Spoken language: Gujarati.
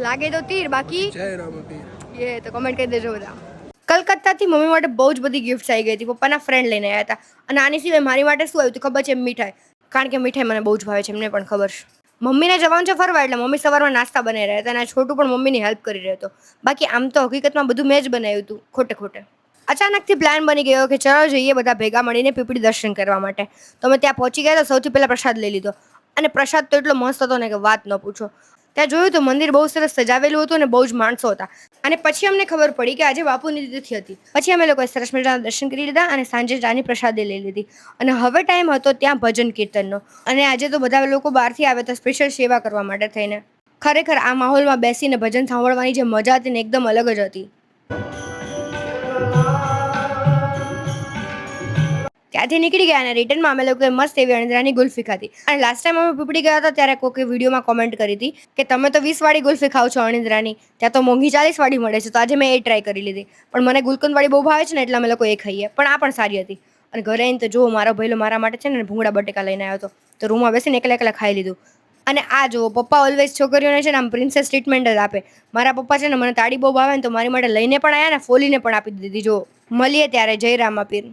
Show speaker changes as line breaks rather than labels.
લાગે તો તીર, બાકી
જય રામપીર.
એ તો કમેન્ટ કરી દેજો બધા. કલકત્તાથી મમ્મી માટે બહુ જ બધી ગિફ્ટ્સ આવી ગઈ હતી. પપ્પાના ફ્રેન્ડ લઈને આવ્યા હતા. અને આની સિવાય મારી માટે શું આવ્યું હતું ખબર છે? મીઠાઈ. કારણ કે મીઠાઈ મને બહુ જ ભાવે છે, એમને પણ ખબર છે. મમ્મીને જવાનું છે ફરવા, એટલે મમ્મી સવારમાં નાસ્તા બનાવી રહ્યા હતા અને આ છોટું પણ મમ્મીની હેલ્પ કરી રહ્યો હતો. બાકી આમ તો હકીકતમાં બધું મેં જ બનાવ્યું હતું, ખોટે ખોટે. અચાનકથી પ્લાન બની ગયો કે ચલો જઈએ બધા ભેગા મળીને પીપળી દર્શન કરવા માટે. તો અમે ત્યાં પહોંચી ગયા તો સૌથી પહેલાં પ્રસાદ લઈ લીધો. અને પ્રસાદ તો એટલો મસ્ત હતો ને કે વાત ન પૂછો. ત્યાં જોયું તો મંદિર બહુ સરસ સજાવેલું હતું અને બહુ જ માણસો હતા. અને પછી અમને ખબર પડી કે આજે બાપુની તિથિ હતી. પછી અમે લોકોએ સરસ મજાના દર્શન કરી લીધા અને સાંજે ચાની પ્રસાદી લઈ લીધી. અને હવે ટાઈમ હતો ત્યાં ભજન કીર્તનનો. અને આજે તો બધા લોકો બહારથી આવ્યા હતા સ્પેશિયલ સેવા કરવા માટે થઈને. ખરેખર આ માહોલમાં બેસીને ભજન સાંભળવાની જે મજા હતી ને એકદમ અલગ જ હતી. ત્યાંથી નીકળી ગયા અને રિટર્નમાં અમે લોકોએ મસ્ત એવી અણદરાની ગુલ્ફી ખાધી. અને લાસ્ટ ટાઈમ અમે પીપળી ગયા હતા ત્યારે કોઈકે વિડીયોમાં કોમેન્ટ કરી હતી કે તમે તો 20 વાળી ગુલ્ફી ખાવ છો અણદરાની, ત્યાં તો મોંઘી 40 વાળી મળે છે. તો આજે મેં એ ટ્રાય કરી લીધી. પણ મને ગુલકંદ વાળી બહુ ભાવે છે ને, એટલે અમે લોકો એ ખાઈએ. પણ આ પણ સારી હતી. અને ઘરે આવીને તો જુઓ, મારો ભાઈલો મારા માટે છે ને ભૂંગળા બટેકા લઈને આવ્યો હતો. તો રૂમમાં બેસીને એકલા એકલા ખાઈ લીધું. અને આ જુઓ, પપ્પા ઓલવેઝ છોકરીઓને છે ને આમ પ્રિન્સેસ ટ્રીટમેન્ટ જ આપે. મારા પપ્પા છે ને મને તાળી બહુ ભાવે ને, તો મારી માટે લઈને પણ આવ્યા ને ફોલીને પણ આપી દીધી. જુઓ, મળીએ ત્યારે. જય રામાપીર.